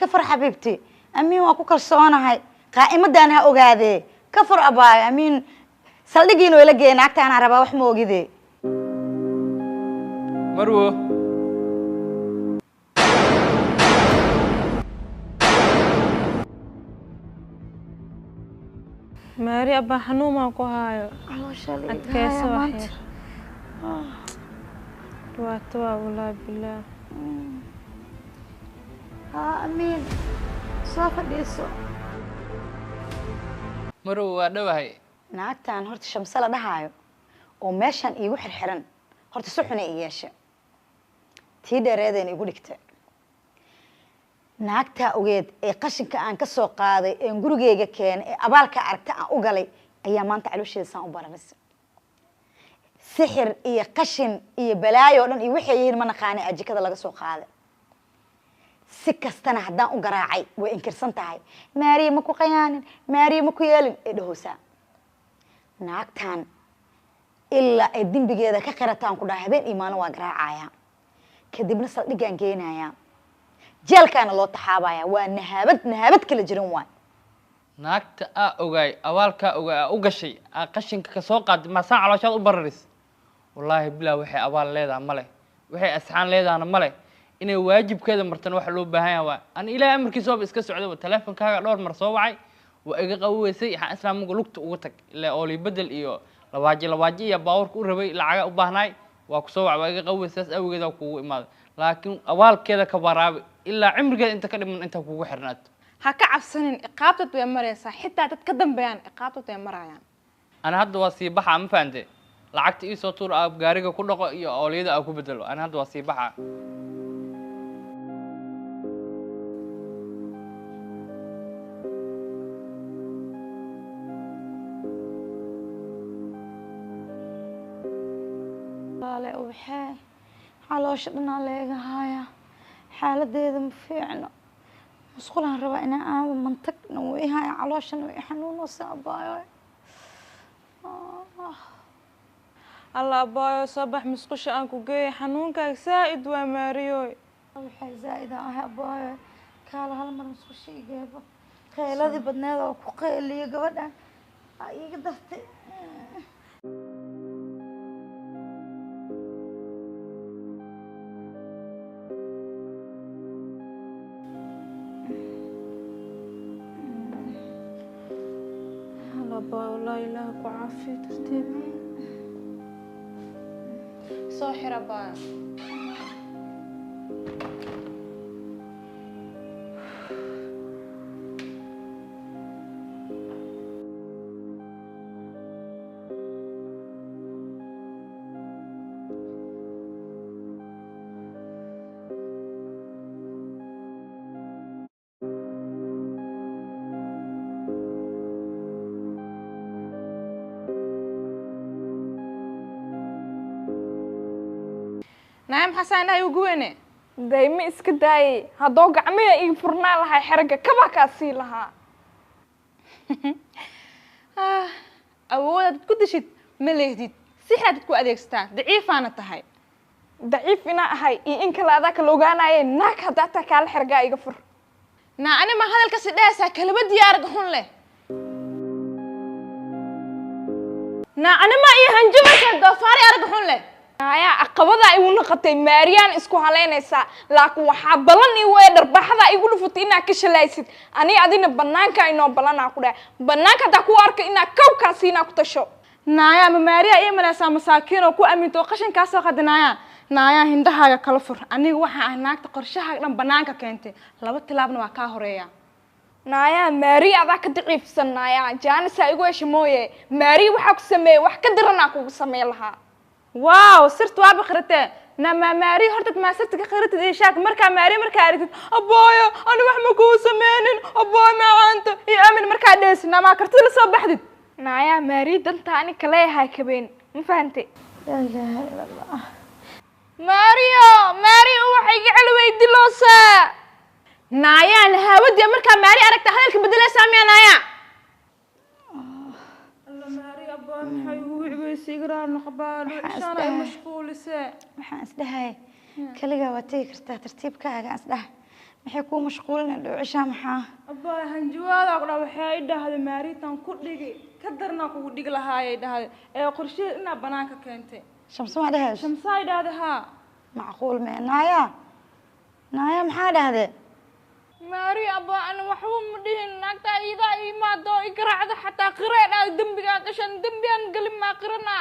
كفر حبيبتي أمين وأكو كرسونة هاي قائمة دانها أوغادي كفر أباي أمين سلقينو يلقي ناكتا أنا ربا وحمو جدي مروه ماري أبا حنو ماكو هايو أتكيسو وحير تواتوا والله بالله ها أمين صافة ديسو مروه دواهي naagtan horta shamse la dhahayo oo meeshan iigu xirxiran horta si xun ay yeesha tii dheereedeen igu dhigtay naagta ogeed ee qashinka aan ka soo qaaday ee gurigeyga keenay ee abaalka aragta aan u galay ayaa maanta caloosheeda saan u bararisay sixir iyo qashin iyo balaayo dhan iyo waxay yihiin ma naqaanay ajikada laga soo qaaday si kastana haddaan u garaacay way inkirsan tahay maariya ma ku qayaanin maariya ma ku yeelin ee dhahoosaa naagtan ilaa ay dembigeeda ka qirataan ku dhahay habeen iimaano waa garaacaya kadibna saldhigaan geenaya jeelkaana loo taxaabaya waa nahaabad kala jiran waay naagta aa ogaay abaalkaa ogaay aa u gashay aa qashinka ka soo qaaday maasaan calooshaad u bararis wallaahi bilaa waxay abaal leedaha male waxay asxaan leedahana male inay waajibkeeda martan waxa loo baahan yahay waa an ilaahay amarkiisooba iska socday teleefonkaaga dhowr mar soo wacay waa iga qaweysay waxaan islaamka lugta uga tag ilaa ooli bedel iyo lawaaji iyo baawarka u rabay lacaga u baahnaay waa ku soo wac waa iga qaweysaas awgeeda kuugu imaaday laakiin abaalkeeda ka baraabi ilaa cimrigeeda inta ka dhiman inta kuugu xirnaato ha ka cabsanin iqaabtad way maraysaa xitaa dad ka dambeeyaan iqaabtad way marayaan ana hadda waa sii baxa ma fahamtay lacagta ii soo tuur aab gaariga ku dhaqo iyo ooliyada aa ku bedelo ana hadda waa sii baxa وحي علوش دنا ليغا هايا حالديدا ما فيعنا مسقولان ربا انا ام منطق نوي هاي علوشن وي حنون وصابايو الله بايو صباح مسقوش انكو جاي حنونكا زائد وماريو وحي زائد اه بايو كالا هالمر مسقوشي جيبو خيلادي بدنيدا oo ku qeeliyo gabadhan ay iga daftay والله إله كعافية ترتيبي صاحرة بقى نعم حسن هاي وجوينه دايما اسكداي هادو قعميه اي فرنا لها حرقه كبا كاسي لها awood ku dashid ma leehdid si xad ku adeegstaa daciif aan tahay daciif ina ahay in kala adag la ogaanayay naag hada ta kala xirga iga fur ana ma hadalka sidaysa kalaba diyaar gaxun leh ana ma ii hanjabasa doofaari arag xun leh ayaa aqabada ay u noqotay Maariyaan isku haleynaysa laakiin waxa balan ii way darbaxada igu dhufutay inaa ka shalaysid ani adina banaanka inoo balana ku dhaay banaanka ta ku arka inaa kawkaasina ku tasho naaya ma Maariya ay malaysa masaakiin oo ku aaminto qashin ka soo qadinaaya naaya hindahaaga kala fur aniga waxa ah naagta qorshaha dhan banaanka keentay laba tilaabna waa ka horeeya naaya Maariya ada ka daciifsan naaya jaanisa igu heshimooye Maariya waxa ku sameeyay wax ka dirana ku sameey lahaa واو صرت وابا خرتين نما ماري هرتك ما صرت كخرت إيشاك مركا ماري مركا عرفت أبايا أنا وحما كو سمينين أبايا ما عنده يا أمن مركا ديس نما كرت لي صوب بحدد نايا ماري دنت أنا كلاي هاي كبين ما فهمتي لا إله إلا الله ماري وحي علوي دلوسا نايا نهاودي مركا ماري أركت هذا بدل سامي نايا محي وعبي سيجرار نقبال وإشارة مشغول ساء waxaan isdhahay kaliya waa tagi kartaa tartiibkaaga isdhahay maxay kuu mashquulin dhuucishaa maxaa abbaay hanjawaada ku dhahay waxay i dhahday maariitan ku dhigi ka darna kugu dhig lahaayay dhahday ee qorsheed inaa banaanka keentay shamso ma dhahays shamsaa i dhahday haa macquul mee naaya maxaa dhahde maari abba ana waxba ma dhihin naagta iidaa imaado igraacda xataa qireen aad dembigaa gashan dembigaan galin maa qirana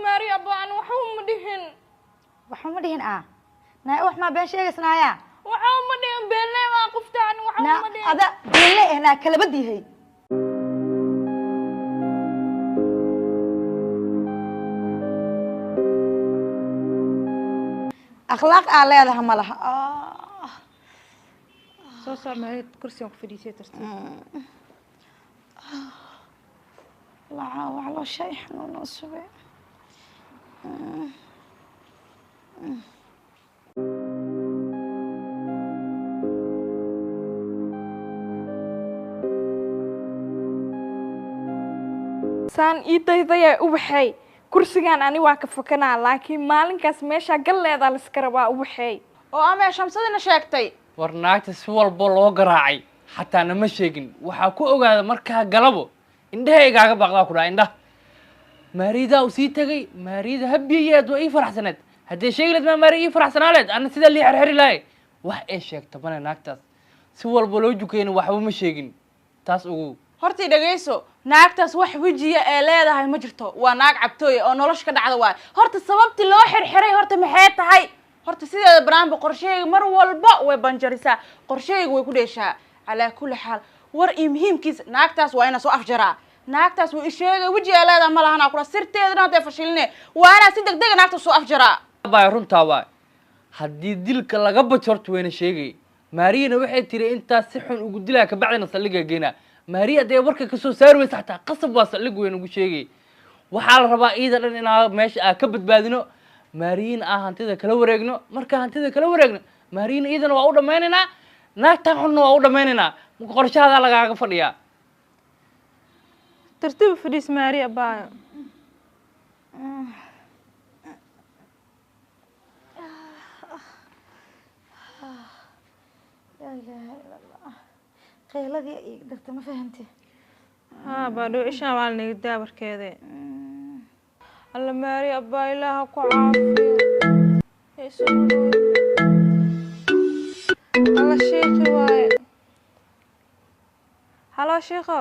maari abba ana waxba ma dhihin naaya wax maa been sheegays naaya waxba ma dhihin beelle waa qofta ana waxba ma dhihin ada beelle naa kalabadiihay akhlaaq aa leedaha ma laha soo saar maariid kursigan ku fadhiisay tartiib wax loo shay xanuun oo sube saan ii daydaya ubaxay kursigan ani waa ka fakanaa laakiin maalinkaas meesha galleeda la iska rabaa ubaxay oo ama shamsadina sheegtay war naagta si walba loo garaacay xataa nama sheegin waxaa ku ogaada markaa galabo indhaha igaaga baaqdaa ku dhaha indhaha maariidaa u sii tegay maariida habiyeed waa ii faraxsaneed haddee sheegi leed maa maari ii faraxsanaaleed ana sidaa lii xerxeri lahay wax ay sheegta bane naagtaas si walba loo jukeyna waxba ma sheegin taas ugu hortii dhagayso naagtaas wax wejiya ee leedahay ma jirto waa naag cabtooya oo nolosha ka dhacda waay horta sababtii loo xirxiray horta maxay tahay horta sideeda banaanba qorsheyga mar walba way banjarisaa qorsheyga way ku dheeshaa calaa kulli xaal war iyo muhiimkiisa naagtaas waa inaa soo afjaraa naagtaas way isheegay weji ee leedahay ma lahanaa kula sirteedana hadday fashiline waa inaa si degdega naagta soo afjaraa baa runtaa waay haddii dilka laga bajo horta wayna sheegay maariyana waxay tiri intaas si xun ugu dilaa kabacdina saldhiga geynaa maariya dee warka kasoo saari weysa xataa qasab waa saldhig weyn ugu sheegay waxaa la rabaa iida dhan inaa meesha aa ka badbaadino maariyina aa hantida kala wareegno markaa hantida kala wareegno maariyina iidana waa u dhamaynaynaa naagtan xunna waa u dhamaynaynaa qorshahaadaa lagaaga fadhiyaa tartiib fadhiis maari abaayo laa ilaaha ila allah qeyladii iga darta ma fahamti haa baa dhuucishaan waa laniga daabarkeede alla maari abaa ilaaha ku caafiyo alla shiikhi waaye halo shiikho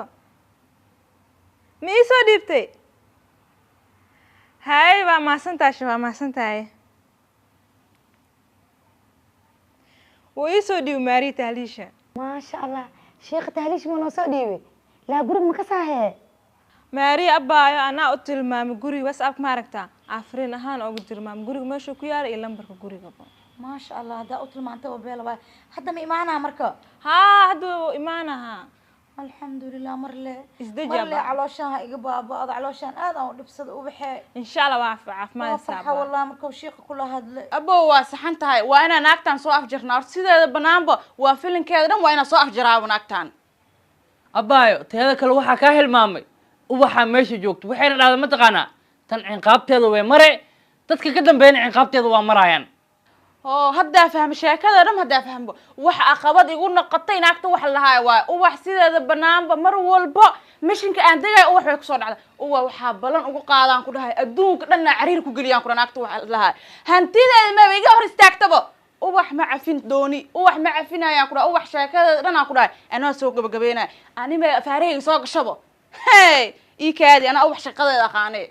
ma ii soo dhiibtay hay waa mahadsantahay waa mahadsantahay wuu ii soo dhiibi maari tahliisha maasha allah sheekha tahliish ma noo soo dhiibay laa gurig ma ka saahee maari abaayo anaa u tilmaamay guriga whatsapp ma aragtaa afriin ahaan ugu tilmaamay guriga meeshuu ku yaala iyo lambarka gurigaba maasha allah haddaa u tilmaantay oo beela waay hadda ma imaanaa marka haa hadda wuu imaanahaa alxamdulilah marle isdeji marle abaa calooshaha iga baaba-ada calooshaan aad aan u dhibsada ubaxee insha allah waa caafimaad waa farxa wallah markuu sheekha kula hadlay abow waa saxan tahay waa inaa naagtaan soo afjarnaa horta sideeda banaanba waa filinkeeda dhan waa inaa soo afjaraaba naagtaan abbaayo teeda kale waxaa kaa hilmaamay ubaxaa meesha joogto waxayna dhahda mataqaanaa tan cinqaabteeda way mare dadka ka dambeeyana cinqaabteeda waa maraayaan oo haddaa fahmo sheekada dhan haddaa fahmo waxa aqabad igu noqotay naagta wax lahaay waay ubax sideeda banaanba mar walba mishinka aan degay ubax way kusoo dhacda uwa waxaa balan ugu qaadaan ku dhahay adduunka dhanna cariir ku geliyaan kudha naagta wax lahaay hantideeda maba iga hor istaagtaba ubax ma cafin dooni ubax ma cafinayaan ku dhahay ubax sheekada dhan aan ku dhahay anaa soo gabagabeynaya anima faarahayga soo gashabo hey ii kaadi anaa ubax shaqadeeda aqaanee